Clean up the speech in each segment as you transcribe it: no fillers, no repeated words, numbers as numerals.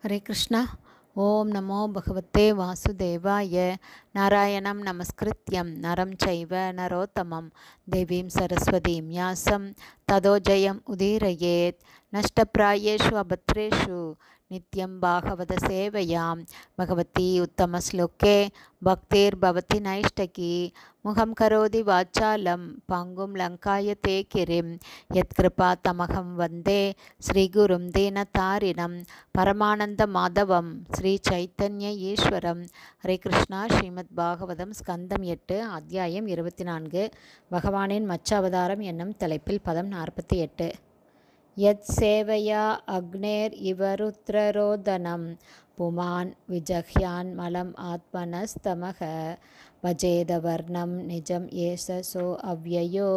हरे कृष्णा। ओम नमो भगवते वासुदेवाय। नारायणं नमस्कृत्यं नरं चैव नरोत्तमं देवीं सरस्वतीं व्यासं ततो जयम् उदीरयेत्। नष्टप्रायेषु अभद्रेषु नित्यं भागवत सेवयां भगवती उत्तमश्लोके भक्तिर्भवति नैष्टकी। मुखं करोति वाचालं पङ्गुं लङ्कायते गिरिं यत्कृपातमहं वन्दे श्रीगुरुं दीनतारिणं परमानन्दमाधवं श्रीचैतन्य ईश्वरं। हरे कृष्णा. ஸ்ரீமத் பாகவதம் ஸ்கந்தம் 8 அத்தியாயம் 24 பகவானின் மச்ச அவதாரம் என்னும் தலைப்பில் பதம் 48. யத் சேவையா அக்னேர் இவருத்ரரோதனம் புமான் விஜஹ்யான் மலம் ஆத்மனஸ்தமக பஜேதவர்ணம் நிஜம் ஏசசோ அவ்யயோ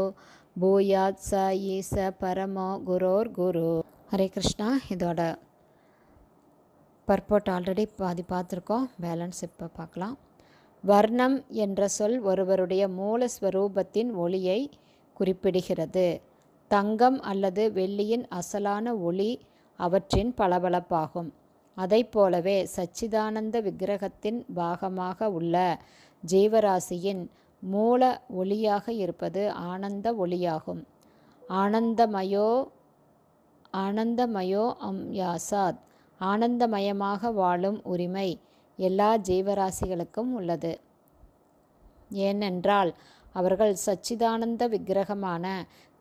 பூயாத் ச ஈச பரமோ குரோர் குரு. ஹரே கிருஷ்ணா. இதோட பர்போட் ஆல்ரெடி பாதி பார்த்துருக்கோம், பேலன்ஸ் இப்போ பார்க்கலாம். வர்ணம் என்ற சொல் ஒருவருடைய மூல ஸ்வரூபத்தின் ஒளியை குறிப்பிடுகிறது. தங்கம் அல்லது வெள்ளியின் அசலான ஒளி அவற்றின் பளபளப்பாகும். அதைப் போலவே சச்சிதானந்த விக்கிரகத்தின் பாகமாக உள்ள ஜீவராசியின் மூல ஒளியாக இருப்பது ஆனந்த ஒளியாகும். ஆனந்தமயோ அம்யாசாத், ஆனந்தமயமாக வாழும் உரிமை எல்லா ஜீவராசிகளுக்கும் உள்ளது. ஏனென்றால் அவர்கள் சச்சிதானந்த விக்கிரகமான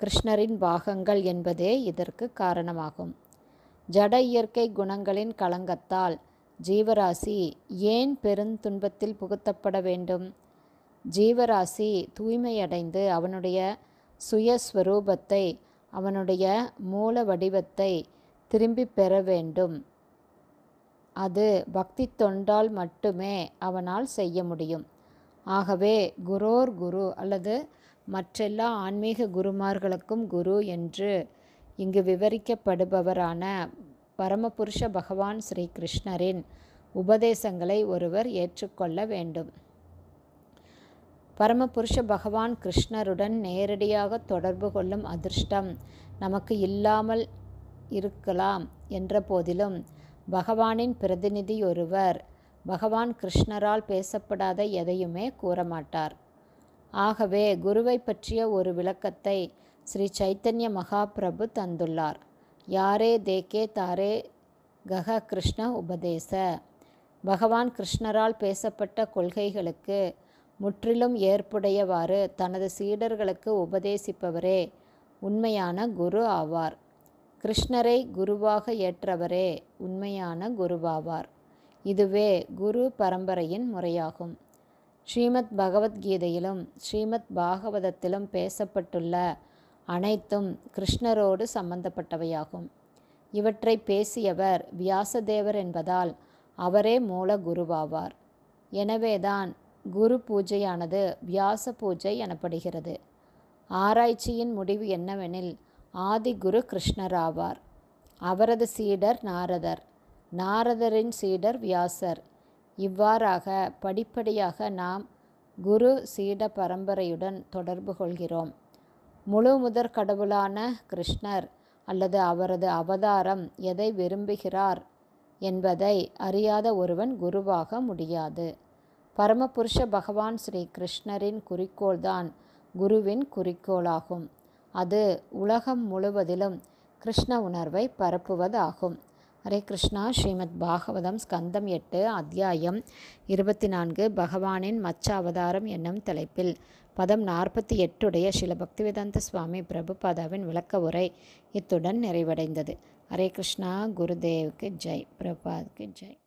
கிருஷ்ணரின் பாகங்கள் என்பதே இதற்கு காரணமாகும். ஜட இயற்கை குணங்களின் களங்கத்தால் ஜீவராசி ஏன் பெருந்துன்பத்தில் புகுத்தப்பட வேண்டும்? ஜீவராசி தூய்மையடைந்து அவனுடைய சுயஸ்வரூபத்தை, அவனுடைய மூல வடிவத்தை திரும்பி பெற வேண்டும். அது பக்தி தொண்டால் மட்டுமே அவனால் செய்ய முடியும். ஆகவே குரோர் குரு அல்லது மற்றெல்லா ஆன்மீக குருமார்களுக்கும் குரு என்று இங்கு விவரிக்கப்படுபவரான பரமபுருஷ பகவான் ஸ்ரீ கிருஷ்ணரின் உபதேசங்களை ஒருவர் ஏற்றுக்கொள்ள வேண்டும். பரமபுருஷ பகவான் கிருஷ்ணருடன் நேரடியாக தொடர்பு கொள்ளும் அதிர்ஷ்டம் நமக்கு இல்லாமல் இருக்கலாம் என்ற போதிலும் பகவானின் பிரதிநிதி ஒருவர் பகவான் கிருஷ்ணரால் பேசப்படாத எதையுமே கூறமாட்டார். ஆகவே குருவை பற்றிய ஒரு விளக்கத்தை ஸ்ரீ சைத்தன்ய மகாபிரபு தந்துள்ளார். யாரே தேக்கே தாரே கஹ கிருஷ்ண உபதேச. பகவான் கிருஷ்ணரால் பேசப்பட்ட கொள்கைகளுக்கு முற்றிலும் ஏற்புடையவாறு தனது சீடர்களுக்கு உபதேசிப்பவரே உண்மையான குரு ஆவார். கிருஷ்ணரை குருவாக ஏற்றவரே உண்மையான குருவாவார். இதுவே குரு பரம்பரையின் முறையாகும். ஸ்ரீமத் பகவத்கீதையிலும் ஸ்ரீமத் பாகவதத்திலும் பேசப்பட்டுள்ள அனைத்தும் கிருஷ்ணரோடு சம்பந்தப்பட்டவையாகும். இவற்றை பேசியவர் வியாசதேவர் என்பதால் அவரே மூல குருவாவார். எனவேதான் குரு பூஜையானது வியாச பூஜை எனப்படுகிறது. ஆராய்ச்சியின் முடிவு என்னவெனில் ஆதி குரு கிருஷ்ணராவார். அவரது சீடர் நாரதர், நாரதரின் சீடர் வியாசர். இவ்வாறாக படிப்படியாக நாம் குரு சீட பரம்பரையுடன் தொடர்பு கொள்கிறோம். முழு முதற் கடவுளான கிருஷ்ணர் அல்லது அவரது அவதாரம் எதை விரும்புகிறார் என்பதை அறியாத ஒருவன் குருவாக முடியாது. பரமபுருஷ பகவான் ஸ்ரீ கிருஷ்ணரின் குறிக்கோள்தான் குருவின் குறிக்கோளாகும். அது உலகம் முழுவதிலும் கிருஷ்ண உணர்வை பரப்புவதாகும். ஹரே கிருஷ்ணா. ஸ்ரீமத் பாகவதம் ஸ்கந்தம் 8 அத்தியாயம் 24 பகவானின் மச்ச அவதாரம் என்னும் தலைப்பில் பதம் 48 ஸ்ரீல பக்திவேதாந்த சுவாமி பிரபுபாதாவின் விளக்க உரை இத்துடன் நிறைவடைந்தது. ஹரே கிருஷ்ணா. குருதேவுக்கு ஜெய். பிரபுபாதுக்கு ஜெய்.